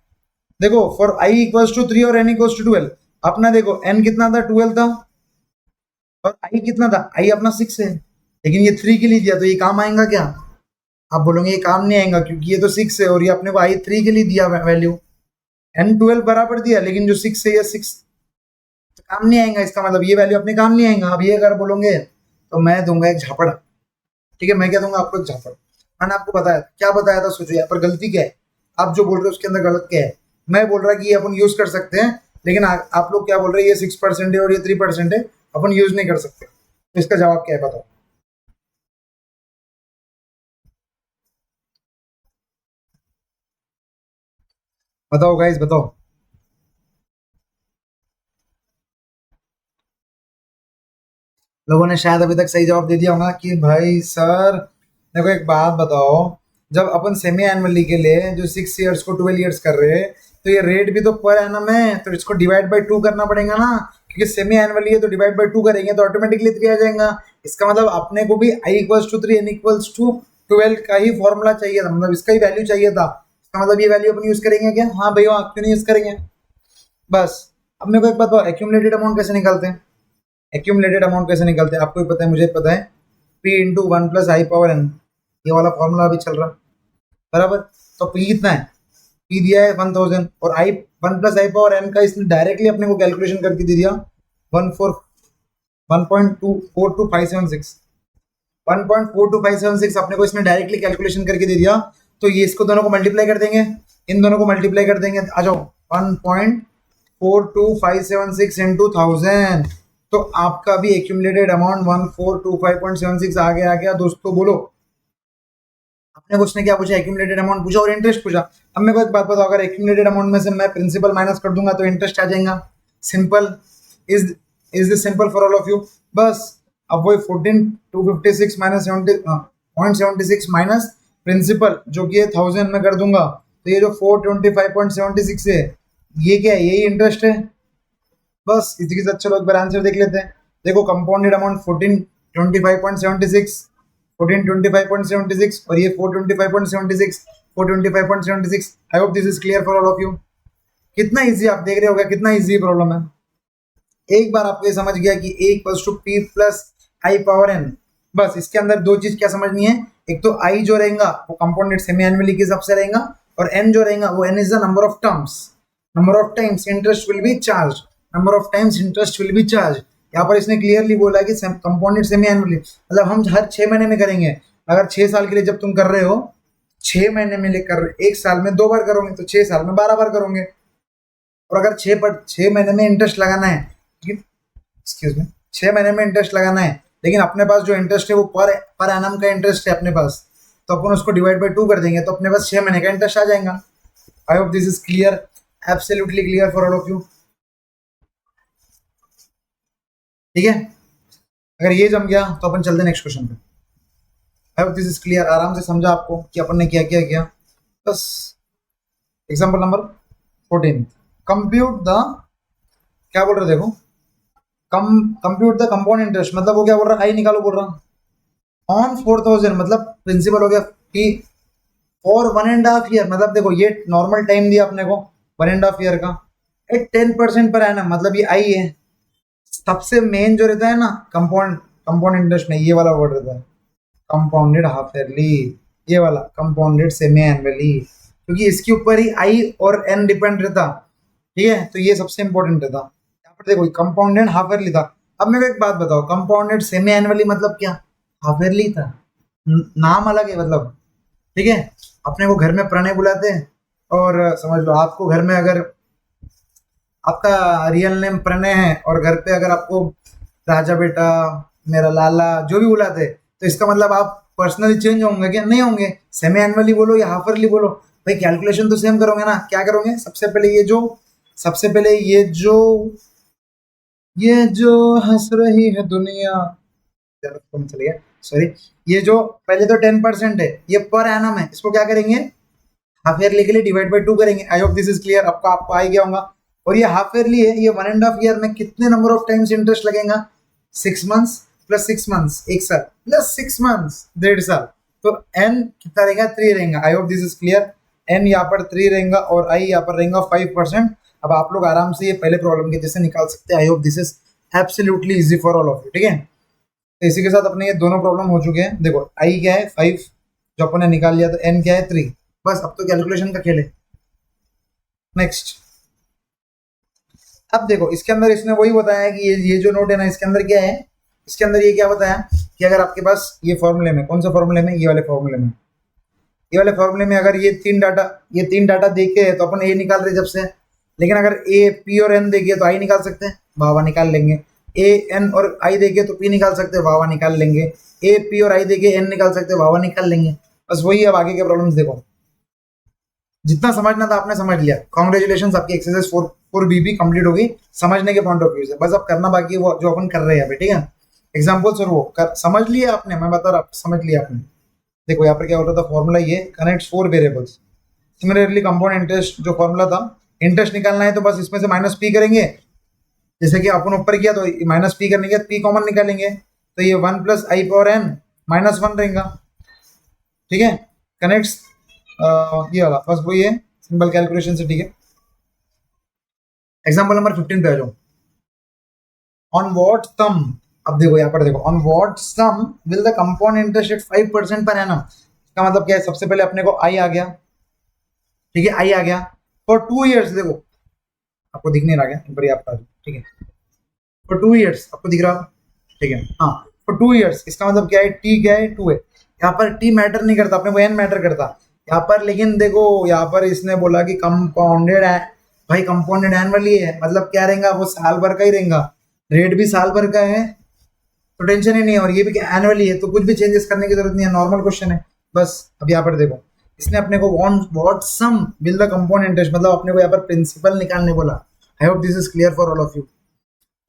देखो फॉर i इक्वल्स टू 3 और n इक्वल्स टू 12, अपना देखो n कितना था, 12 था, और i कितना था, i अपना 6 है, लेकिन ये 3 के लिए दिया, तो ये काम आएगा क्या? आप बोलोगे ये काम नहीं आएगा क्योंकि ये तो 6 है और ये अपने को i 3 के लिए दिया वैल्यू, n 12 बराबर दिया, लेकिन जो 6 है ये 6 तो काम नहीं आएगा। इसका मतलब ये वैल्यू अपने काम नहीं आएगा। अब ये अगर बोलोगे तो मैं दूंगा एक झापड़। ठीक है, मैं क्या दूंगा आपको, एक झापड़। मैंने आपको बताया क्या बताया था, सोचो यहाँ पर गलती क्या है, आप जो बोल रहे हो उसके अंदर गलत क्या है। मैं बोल रहा कि ये अपन यूज कर सकते हैं, लेकिन आप लोग क्या बोल रहे हैं, ये 6% है और ये 3% है, अपन यूज नहीं कर सकते। तो इसका जवाब क्या है बताओ। बताओ गाइस बताओ। लोगों ने शायद अभी तक सही जवाब दे दिया होगा कि भाई सर देखो एक बात बताओ, जब अपन सेमी एनुअली के लिए जो 6 ईयर्स को 12 ईयर्स कर रहे हैं, तो ये रेट भी तो पर एनम है, तो इसको डिवाइड बाय 2 करना पड़ेगा ना, क्योंकि सेमी एनुअली है तो डिवाइड बाय 2 करेंगे तो ऑटोमेटिकली 3 आ जाएगा। इसका मतलब अपने को भी i equals to 3 n equals to 12 का ही फॉर्मूला चाहिए था, मतलब इसका ही वैल्यू चाहिए था। इसका मतलब ये वैल्यू अपन यूज करेंगे क्या? हाँ भैया, क्यों नहीं यूज करेंगे। बस अब मेरे को एक बात बताओ, एक्यूमुलेटेड अमाउंट कैसे निकालते हैं? एक्यूमुलेटेड अमाउंट कैसे निकालते हैं आपको भी पता है, मुझे पता है, p into 1 plus i power n, ये वाला फॉर्मूला अभी चल रहा बराबर। तो p कितना है, p दिया है 1000 और i 1 plus i power n का इसने डायरेक्टली अपने को कैलकुलेशन करके दे दिया 1.424576 1.42576 अपने को इसने डायरेक्टली कैलकुलेशन करके दे दिया, तो ये इसको दोनों को मल्टीप्लाई कर देंगे, इन दोनों को मल्टीप्लाई कर देंगे, आ जाओ 1.42576 इंटू 1000, तो आपका भी एक्यूमुलेटेड अमाउंट 1425.76 आ गया दोस्तों। बोलो आपने उसने क्या पूछा, एक्यूमुलेटेड अमाउंट पूछा और इंटरेस्ट पूछा। अब मेरे को एक बात बताओ, अगर एक्यूमुलेटेड अमाउंट में से मैं प्रिंसिपल माइनस कर दूंगा तो इंटरेस्ट आ जाएगा। Simple, is this simple for all of you? बस अब वही 14256 माइनस 0.76 माइनस प्रिंसिपल जो कि 1000 में कर दूंगा, तो ये जो 425.76 है ये क्या है, यही इंटरेस्ट है। बस इसके साथ चलो एक बार आंसर देख लेते हैं। देखो कंपाउंडेड अमाउंट 1425.76 1425.76 और ये 425.76 425.76। आई hope this is clear for all of you. कितना इजी आप देख रहे हो, कितना इजी प्रॉब्लम है। एक बार आपको ये समझ गया कि a equals to p plus i power n, बस इसके अंदर दो चीज क्या समझनी है, एक तो i जो रहेगा वो कंपाउंडेड सेमी एनुअली के हिसाब से रहेगा, और n जो रहेगा वो n is the number of terms, number of times interest will be charge, number of times interest will be charge. यहाँ पर इसने क्लियरली बोला कि कंपाउंडेड सेमी एनुअली मतलब हम हर 6 महीने में करेंगे। अगर 6 साल के लिए जब तुम कर रहे हो, 6 महीने में लेकर एक साल में 2 बार करोगे तो 6 साल में 12 बार करोगे। और अगर 6 महीने में इंटरेस्ट लगाना है, एक्सक्यूज मी, 6 महीने में इंटरेस्ट लगाना है, लेकिन अपने पास जो इंटरेस्ट है वो पर एनम का इंटरेस्ट है अपने पास, तो अपन उसको डिवाइड बाय 2 कर देंगे तो अपने पास 6 महीने का इंटरेस्ट आ जाएगा। I hope this is clear, absolutely clear for all of you. ठीक है, अगर ये जम गया तो अपन चलते हैं नेक्स्ट क्वेश्चन पे। आई होप दिस इज क्लियर, आराम से समझा आपको कि अपन ने क्या क्या किया। बस एग्जांपल नंबर 14, कंप्यूट द, क्या बोल रहे देखो, कंप्यूट द कंपाउंड इंटरेस्ट, मतलब वो क्या बोल रहा है, आई निकालो बोल रहा ऑन 4000, मतलब प्रिंसिपल हो गया कि फॉर 1.5 ईयर, मतलब देखो ये नॉर्मल टाइम दिया अपने को 1.5 ईयर का, 10% पर आना, मतलब ये आई है। सबसे मेन जो रहता है ना कंपाउंड इंटरेस्ट में, ये वाला वर्ड रहता है कंपाउंडेड हाफ ईयरली, ये वाला कंपाउंडेड सेमी एनुअली, क्योंकि इसके ऊपर ही आई और एन डिपेंड रहता। ठीक है, तो ये सबसे इंपॉर्टेंट रहता। यहाँ पर देखो कंपाउंडेड हाफ ईयरली था। अब मेरे को एक बात बताओ, कंपाउंडेड सेमी एनुअली मतलब क्या, हाफ ईयरली था, नाम अलग है मतलब। ठीक है, अपने को घर में प्रणय बुलाते हैं, और समझ लो आपको घर में अगर आपका रियल नेम प्रणय है और घर पे अगर आपको राजा बेटा, मेरा लाला जो भी बुलाते, तो इसका मतलब आप पर्सनली चेंज होंगे क्या, नहीं होंगे। सेमी एनुअली बोलो या हाफ ईयरली बोलो, भाई कैलकुलेशन तो सेम करोगे ना। क्या करोगे, सबसे पहले ये जो हंस रही है दुनिया, चल गया सॉरी, ये जो पहले तो 10% है, ये पर एनम है, इसको क्या करेंगे, हाफ ईयरली के लिए डिवाइड बाय 2 करेंगे। आई होप दिस इज क्लियर, आपको आ ही गया होगा। और ये हाफ ईयरली है, ये 1.5 ईयर में कितने नंबर ऑफ टाइम्स इंटरेस्ट लगेगा, 6 मंथ्स प्लस 6 मंथ्स, 1 साल प्लस 6 मंथ्स 1.5 साल, तो एन कितना रहेगा, 3 रहेगा। I hope this is clear, n यहाँ पर 3 रहेगा और आई यहाँ पर रहेगा 5%। अब आप लोग आराम से ये पहले प्रॉब्लम के जैसे निकाल सकते हैं। आई hope this is absolutely easy for all of you. ठीक है, तो इसी के साथ अपने ये दोनों प्रॉब्लम हो चुके हैं। देखो आई क्या है 5 जो अपन ने निकाल लिया, तो एन क्या है 3, बस अब तो कैलकुलेशन का खेल है। नेक्स्ट, अब देखो इसके अंदर इसने वही बताया कि ये जो नोट है ना, इसके अंदर क्या है, इसके अंदर ये क्या बताया कि अगर आपके पास ये फॉर्मूले में, कौन सा फॉर्मूले में, ये वाले फॉर्मूले में, अगर ये तीन डाटा देखे तो अपन ए निकाल रहे जब से, लेकिन अगर ए पी और एन देखे तो आई निकाल सकते हैं, वाह निकाल लेंगे। ए एन और आई देखे तो पी निकाल सकते हैं, वाह निकाल लेंगे। ए पी और आई देखे एन निकाल सकते हैं, वाह निकाल लेंगे। बस वही, अब आगे के प्रॉब्लम्स देखो, जितना समझना था आपने समझ लिया, कॉन्ग्रेचुलेशन, आपकी एक्सरसाइज 4B भी कंप्लीट होगी समझने के पॉइंट ऑफ व्यू से। बस अब करना बाकी है वो जो अपन कर रहे हैं अभी। ठीक है, एग्जाम्पल्स और वो समझ लिया आपने, मैं बता रहा, समझ लिया आपने। देखो यहाँ पर क्या हो रहा था, फॉर्मूला ये connects 4 variables. Similarly compound interest जो फॉर्मूला था, इंटरेस्ट निकालना है तो बस इसमें से माइनस पी करेंगे, जैसे कि अपन ऊपर किया तो माइनस पी करने के बाद पी कॉमन निकालेंगे, तो ये 1 plus i power N minus 1 रहेगा। ठीक है, कनेक्ट्स ये वाला, बस वही है, सिंपल कैलकुलेशन से। ठीक है, एग्जाम्पल नंबर 15 पे आ जाओ। ऑन व्हाट सम, अब देखो यहाँ पर देखो, on what sum will the compound interest at 5% per annum. इसका मतलब क्या है, सबसे पहले अपने को आई आ गया। ठीक है, आई आ गया फॉर 2 years। देखो आपको दिख नहीं रहा, क्या एक बार आपका, ठीक है, फॉर 2 ईयर्स, आपको दिख रहा होगा, ठीक है, हाँ, फॉर 2 ईयर्स, इसका मतलब क्या है, टी क्या है, 2 है, यहाँ पर टी मैटर नहीं करता, अपने को एन मैटर करता यहाँ पर, लेकिन देखो यहाँ पर इसने बोला कि कंपाउंडेड है, भाई कंपाउंडेड एनुअली है, मतलब क्या रहेगा, वो साल भर का ही रहेगा, रेट भी साल भर का है, तो टेंशन ही नहीं है, और ये भी एनुअली है, तो कुछ भी चेंजेस करने की जरूरत नहीं है, नॉर्मल क्वेश्चन है बस। अब यहाँ पर देखो, इसने अपने को what sum will the compound interest, मतलब अपने को यहाँ पर प्रिंसिपल निकालने बोला। I hope this is clear for all of you.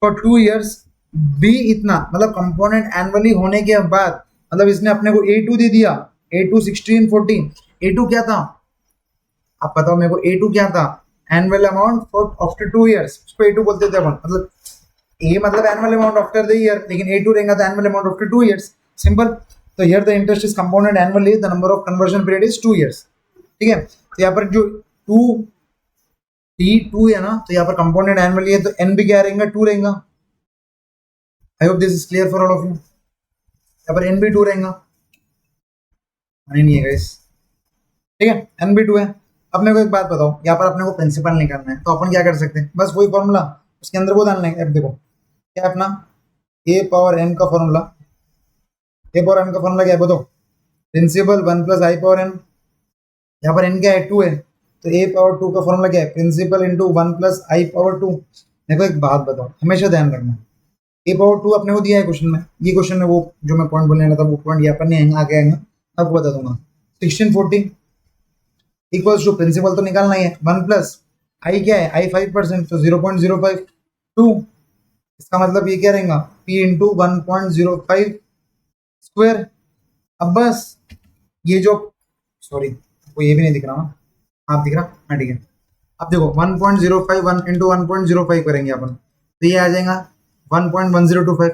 For 2 years be इतना, मतलब कंपोनेंट एनुअली होने के बाद, मतलब इसने अपने को A2 दे दिया, A2 16 14, A2 क्या था, आप बताओ मेरे को, A2 क्या था, annual amount for after 2 years, उसको A2 बोलते थे अपन, मतलब ए मतलब annual amount after the year, लेकिन A2 रहेगा तो annual amount after 2 years, simple. तो here the interest is compounded annually, the number of conversion period is 2 years, ठीक है। तो यहाँ पर जो 2 है ना, तो यहाँ पर कंपाउंडेड एनुअली है, तो एन भी क्या रहेगा, 2 रहेगा। I hope this is clear for all of you. यहाँ पर एन भी 2 रहेगा, नहीं है गाइस, ठीक है, एन भी 2 है। अब मेरे को एक बात बताओ, यहाँ पर अपने को प्रिंसिपल निकालना है, तो अपन क्या कर सकते हैं, बस वही फॉर्मूला, उसके अंदर वो डालना है। अब देखो क्या है अपना, ए पावर एन का फॉर्मूला, ए पावर एन का फॉर्मूला क्या है बताओ, principal 1 plus i power N, यहाँ पर एन क्या है, 2 है, तो ए पावर 2 का फॉर्मूला क्या है, principal into 1 plus i power 2। मेरे को एक बात बताओ, हमेशा ध्यान रखना, ए पावर 2 अपने को दिया है क्वेश्चन में, ये क्वेश्चन में वो जो मैं पॉइंट बोलने वाला था, वो पॉइंट यहाँ पर नहीं आएगा, आगे आएगा, आपको बता दूंगा। 16 14 इक्वल्स टू, प्रिंसिपल तो निकालना ही है, 1 प्लस आई क्या है, आई 5%, तो 0.052, इसका मतलब ये क्या रहेगा, p इंटू 1.05 स्क्वायर। अब बस ये जो, सॉरी आपको ये भी नहीं दिख रहा ना, आप दिख रहा, हाँ ठीक है। अब देखो 1.05 1 इंटू 1.05 करेंगे अपन, तो ये आ जाएगा 1.1025,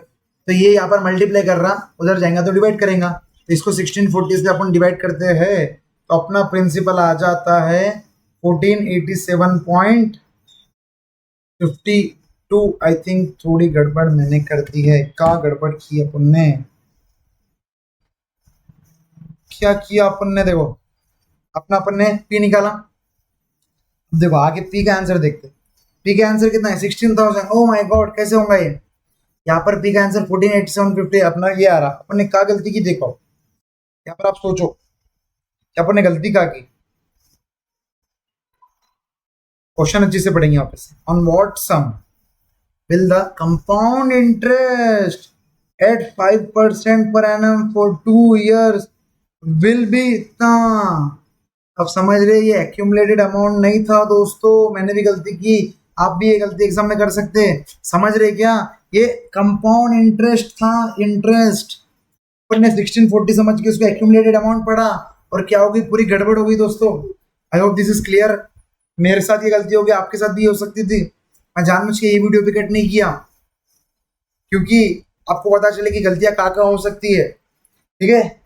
तो ये यहाँ पर मल्टीप्लाई कर रहा, उधर जाएगा तो डिवाइड करेगा, तो इसको 1640 से अपन डिवाइड करते हैं, तो अपना प्रिंसिपल आ जाता है 1487.52। आई थिंक थोड़ी गड़बड़ मैंने कर दी है, क्या गड़बड़ की अपन ने, क्या किया अपन ने, देखो अपना अपन ने पी निकाला, देखो आगे पी का आंसर देखते, पी का आंसर कितना है, 16,000। ओ माय गॉड, कैसे होगा ये, यहाँ पर पी का आंसर 148750 अपना ये आ रहा, अपन ने क्या गलती की देखो, यहाँ पर आप सोचो कि अपन ने गलती क्या की, क्वेश्चन अच्छे से पढ़ेंगे आप इसे, on what sum will the compound interest at 5% per annum for 2 years will be इतना। अब समझ रहे, ये एक्यूमुलेटेड अमाउंट नहीं था दोस्तों, मैंने भी गलती की, आप भी ये गलती एग्जाम में कर सकते हैं, समझ रहे क्या, ये कंपाउंड इंटरेस्ट था, इंटरेस्ट, पर ने 1640 समझ के उसको एक्यूमुलेटेड अमाउंट पढ़ा, और क्या होगी, पूरी गड़बड़ हो गई दोस्तों। आई होप दिस इज क्लियर, मेरे साथ ये गलती होगी, आपके साथ भी हो सकती थी, मैं जानबूझ के ये वीडियो पे कट नहीं किया, क्योंकि आपको पता चले कि गलतियां कहाँ हो सकती है, ठीक है।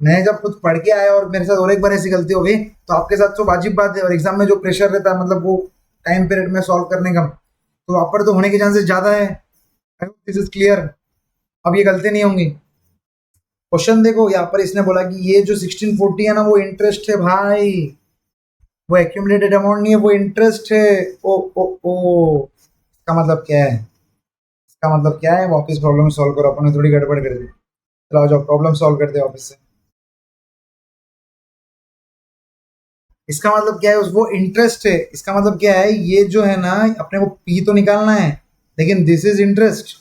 मैं जब खुद पढ़ के आया और मेरे साथ और एक बार ऐसी गलती हो गई, तो आपके साथ तो वाजिब बात है, और एग्जाम में जो प्रेशर रहता है, मतलब वो टाइम पीरियड में सॉल्व करने का, तो आप पर तो होने के चांसेस ज्यादा है। आई होप दिस इज क्लियर, अब ये गलती नहीं होंगी। क्वेश्चन देखो, यहाँ पर इसने बोला कि ये जो 1640 है ना, वो इंटरेस्ट है भाई, वो एक्यूमुलेटेड अमाउंट नहीं है, वो इंटरेस्ट है। ओ ओ ओ, इसका मतलब क्या है, इसका मतलब क्या है, वापस प्रॉब्लम सॉल्व करो, अपन ने थोड़ी गड़बड़ कर दी, चलो आ जाओ प्रॉब्लम सॉल्व करते हैं वापस से। इसका मतलब क्या है, वो इंटरेस्ट है, इसका मतलब क्या है, ये जो है ना, अपने को पी तो निकालना है, लेकिन this is interest,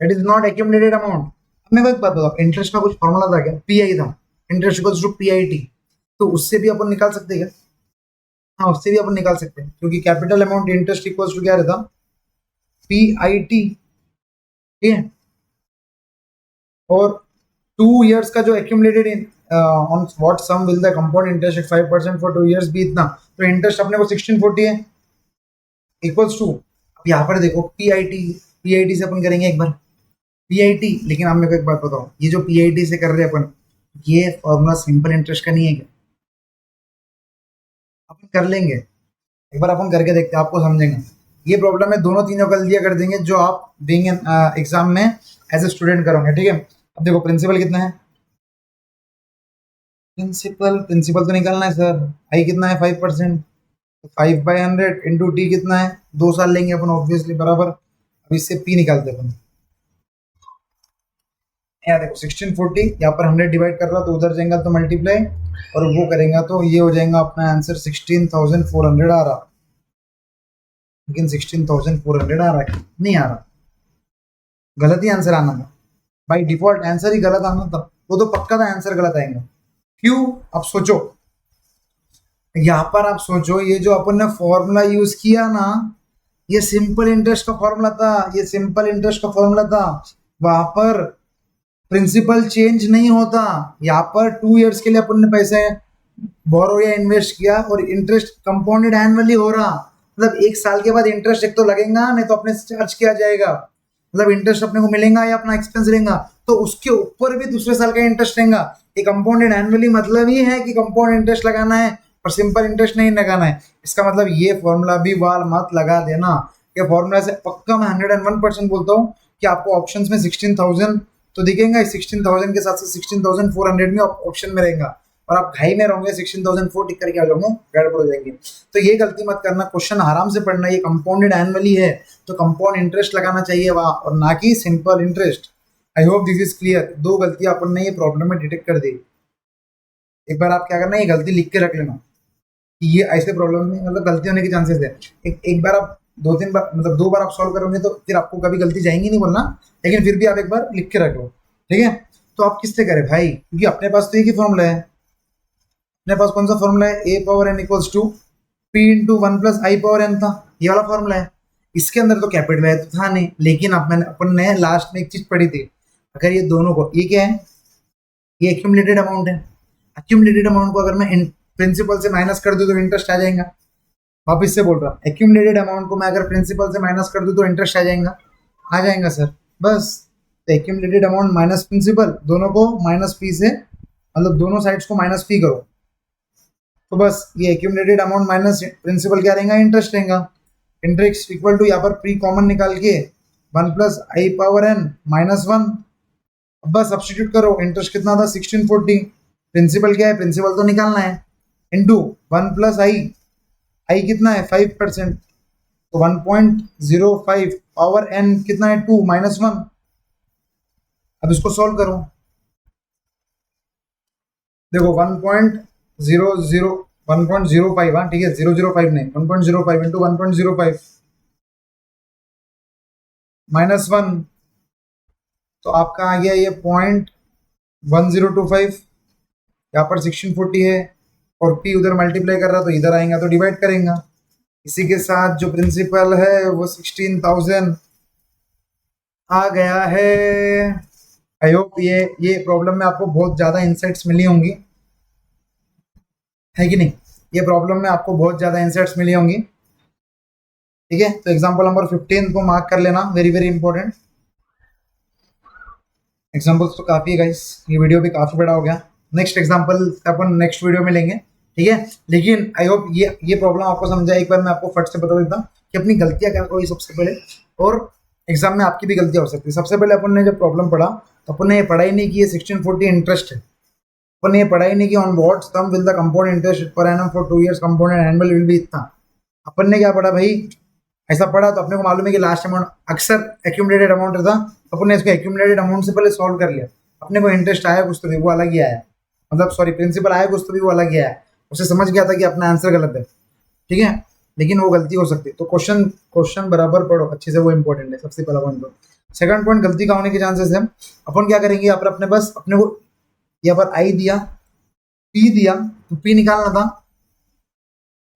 it is not accumulated amount. अब मैं को एक बात बताओ, इंटरेस्ट का कुछ फॉर्मूला था क्या, पी आई था, interest equals to p i t, तो उससे भी अपन निकाल सकते हैं क्या, हाँ उससे भी अपन निकाल सकते हैं, क्योंकि capital amount interest equals to क्या रहता, पी आई टी, ठीक है। और 2 ईयर्स का जो accumulated in on what sum will the compound interest at 5% for 2 years भी इतना, तो इंटरेस्ट अपने को 1640 है, इक्वल्स टू, अब यहाँ पर देखो पी आई टी से अपन करेंगे एक बार पी आई टी, लेकिन आप मेरे को एक बात बताओ, ये जो पी आई टी से कर रहे हैं अपन, ये फॉर्मूला सिंपल इंटरेस्ट का नहीं है क्या, अपन कर लेंगे, एक बार अपन करके देखते हैं, आपको समझेंगे। ये प्रॉब्लम है, दोनों तीनों गलतियां कर देंगे जो आप बीइंग एग्जाम में एज ए स्टूडेंट करोगे, ठीक है। अब देखो प्रिंसिपल कितना है, प्रिंसिपल प्रिंसिपल तो निकालना है सर, आई कितना है 5%, तो 5/100 इंटू टी कितना है, 2 साल लेंगे अपन ऑब्वियसली बराबर। अब इससे पी निकालते अपन। यहाँ देखो 1640 यहाँ पर 100 डिवाइड कर रहा तो उधर जाएगा तो मल्टीप्लाई, और वो करेगा तो ये हो जाएगा अपना आंसर 16,400 आ रहा। लेकिन 16,400 आ रहा है, नहीं आ रहा, गलत ही आंसर आना था बाई डिफॉल्ट, आंसर ही गलत आना था, वो तो पक्का था आंसर गलत आएगा। क्यों? अब सोचो, यहाँ पर आप सोचो, ये जो अपन ने फॉर्मूला यूज किया ना, ये सिंपल इंटरेस्ट का फॉर्मूला था, ये सिंपल इंटरेस्ट का फॉर्मूला था। वहां पर प्रिंसिपल चेंज नहीं होता, यहाँ पर 2 इयर्स के लिए अपन ने पैसे बोरो या इन्वेस्ट किया और इंटरेस्ट कंपाउंडेड एनुअली हो रहा, मतलब 1 साल के बाद इंटरेस्ट एक तो लगेगा, नहीं तो अपने से चार्ज किया जाएगा, मतलब इंटरेस्ट अपने को मिलेगा या अपना एक्सपेंस रहेगा, तो उसके ऊपर भी दूसरे साल का इंटरेस्ट रहेगा। ये कंपाउंडेड एनुअली मतलब ही है कि कंपाउंड इंटरेस्ट लगाना है और सिंपल इंटरेस्ट नहीं लगाना है। इसका मतलब ये फॉर्मूला भी वाल मत लगा देना। ये फॉर्मूला से पक्का मैं 101% बोलता हूँ कि आपको ऑप्शंस में 16,000 तो दिखेगा, 16,000 के साथ साथ 16,400 में ऑप्शन में रहेगा, और आप घाई में रहोगे 16,004 टिक करके आ जाओगे, गड़बड़ हो जाएंगे। तो ये गलती मत करना, क्वेश्चन आराम से पढ़ना। ये कंपाउंडेड एनुअली है तो कंपाउंड इंटरेस्ट लगाना चाहिए वहाँ, और ना कि simple interest. I hope this is clear. 2 गलतियां अपन ने ये प्रॉब्लम में डिटेक्ट कर दी। एक बार आप क्या करना, ये गलती लिख के रख लेना कि ये ऐसे प्रॉब्लम में मतलब गलती होने के चांसेस है। एक बार आप 2-3 बार मतलब 2 बार आप सॉल्व करोगे तो फिर आपको कभी गलती जाएंगी नहीं बोलना, लेकिन फिर भी आप एक बार लिख के रख लो, ठीक है। तो आप किससे करें भाई, क्योंकि अपने पास तो एक ही फॉर्मूला है। अपने पास कौन सा फॉर्मूला है, a power n equals to p into 1 plus i power n था, ये वाला फॉर्मूला है। इसके अंदर तो कैपिटल है तो था नहीं, लेकिन अपन ने लास्ट में एक चीज पढ़ी थी, अगर ये दोनों को, ये क्या है, ये एक्यूमुलेटेड अमाउंट है। एक्यूमुलेटेड अमाउंट को अगर मैं प्रिंसिपल से माइनस कर दूं तो इंटरेस्ट आ जाएगा। वापिस से बोल रहा हूँ, एक्यूमुलेटेड अमाउंट को मैं अगर प्रिंसिपल से माइनस कर दूं तो इंटरेस्ट आ जाएगा सर, बस। तो एक्यूमुलेटेड अमाउंट माइनस प्रिंसिपल, दोनों को माइनस पी से, मतलब दोनों साइड्स को माइनस पी करो, तो बस ये एक्यूमुलेटेड अमाउंट माइनस प्रिंसिपल क्या रहेगा, इंटरेस्ट रहेगा। इंटरेस्ट इक्वल टू यहाँ पर प्री कॉमन निकाल के 1 plus i power n minus 1, बस सब्स्टिट्यूट करो। इंटरेस्ट कितना था 1640, प्रिंसिपल क्या है, प्रिंसिपल तो निकालना है, इंटू 1 प्लस आई कितना है 5%, तो 1.05 पावर n कितना है 2 माइनस 1। अब इसको सॉल्व करो, देखो 1.05, हाँ ठीक है, 005 नहीं, 1.05 इंटू 1.05 माइनस 1, तो आपका आ गया ये 0.1025। यहाँ पर 1640 है और p उधर मल्टीप्लाई कर रहा तो इधर आएगा तो डिवाइड करेंगे। इसी के साथ जो प्रिंसिपल है वो 16,000 आ गया है। आई होप ये प्रॉब्लम में आपको बहुत ज़्यादा इंसाइट्स मिली होंगी, है कि नहीं। ये प्रॉब्लम में आपको बहुत ज़्यादा इंसाइट्स मिली होंगी, ठीक है। तो एग्जाम्पल नंबर 15 को मार्क कर लेना, वेरी वेरी इंपॉर्टेंट। एग्जाम्पल्स तो काफ़ी है गाइस, ये वीडियो भी काफ़ी बड़ा हो गया। नेक्स्ट एग्जाम्पल अपन नेक्स्ट वीडियो में लेंगे, ठीक है। लेकिन आई होप ये प्रॉब्लम आपको समझा। एक बार मैं आपको फट से बता देता कि अपनी गलतियाँ क्या कोई सबसे पहले, और एग्जाम में आपकी भी गलतियाँ हो सकती है। सबसे पहले अपन ने जब प्रॉब्लम पढ़ा तो अपन ने ये पढ़ा ही नहीं कि ये 1640 इंटरेस्ट है। अपन ने ये पढ़ा ही नहीं कि on what sum will the compound interest per annum for 2 years compound annual will be इतना। अपन ने क्या पढ़ा भाई, ऐसा पढ़ा तो अपने को मालूम है कि लास्ट अमाउंट अक्सर एक्यूमुलेटेड अमाउंट रहता, अपन ने इसको एक्यूमुलेटेड अमाउंट से पहले सॉल्व कर लिया। अपने को इंटरेस्ट आया कुछ तो भी वो अलग ही आया, मतलब सॉरी प्रिंसिपल आया कुछ तो भी वो अलग ही आया। उसे समझ गया था कि अपना आंसर गलत है, ठीक है, लेकिन वो गलती हो सकती है। तो क्वेश्चन बराबर पढ़ो अच्छे से, वो इंपॉर्टेंट है, सबसे पहला पॉइंट। सेकंड पॉइंट, गलती का होने के चांसेस है। अपन क्या करेंगे, यहाँ पर अपने बस अपने को यहाँ पर आई दिया, पी दिया, तो पी निकालना था,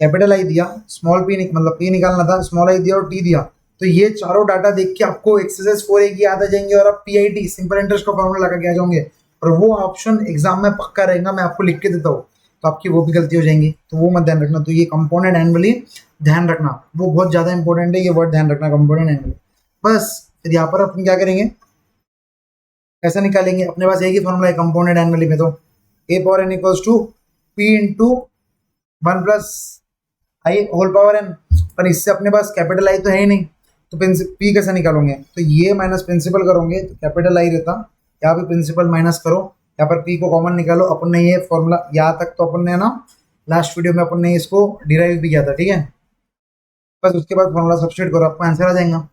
कैपिटल आई दिया, स्मॉल पी मतलब पी निकालना था, स्मॉल आई दिया और टी दिया। तो ये चारों डाटा देख के आपको एक्सरसाइज 4A की याद आ जाएंगे और आप PIT सिंपल इंटरेस्ट का फॉर्मूला लगा के आ जाओगे, और वो ऑप्शन एग्जाम में पक्का रहेगा, मैं आपको लिख के देता हूँ, तो आपकी वो भी गलती हो जाएंगी, तो वो मत ध्यान रखना। तो ये कंपोनेंट एनुअली ध्यान रखना, वो बहुत ज़्यादा इंपॉर्टेंट है, ये वर्ड ध्यान रखना कंपोनेंट एनुअली। बस फिर यहाँ पर अपन क्या करेंगे, कैसा निकालेंगे, अपने पास एक ही फॉर्मूला है कंपोनेंट एनुअली में, तो a power n equals to p into 1 plus i whole power n, पर इससे अपने पास कैपिटल आई तो है ही नहीं, तो p कैसे निकालोगे, तो ये माइनस प्रिंसिपल करोगे तो कैपिटल आई रहता, यहाँ भी प्रिंसिपल माइनस करो, यहाँ पर p को कॉमन निकालो। अपन ने ये फॉर्मूला यहाँ तक तो अपन ने ना लास्ट वीडियो में अपन ने इसको डिराइव भी किया था, ठीक है। बस उसके बाद फॉर्मूला सब्स्टिट्यूट करो, आपको आंसर आ जाएगा।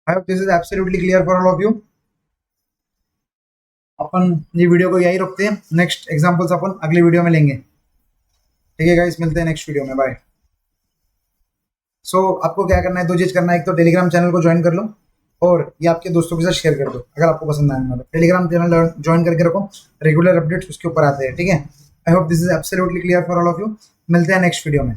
I hope this is absolutely clear for all of you. अपन ये वीडियो को यही रखते हैं, नेक्स्ट एग्जांपल्स अपन अगली वीडियो में लेंगे, ठीक है गाइस। मिलते हैं नेक्स्ट वीडियो में, बाय। आपको क्या करना है, दो चीज करना है। एक तो टेलीग्राम चैनल को ज्वाइन कर लो और ये आपके दोस्तों के साथ शेयर कर दो अगर आपको पसंद आएगा। टेलीग्राम चैनल ज्वाइन करके रखो, रेगुलर अपडेट्स उसके ऊपर आते हैं, ठीक है। आई hope this is absolutely clear for all of you. मिलते हैं नेक्स्ट वीडियो में।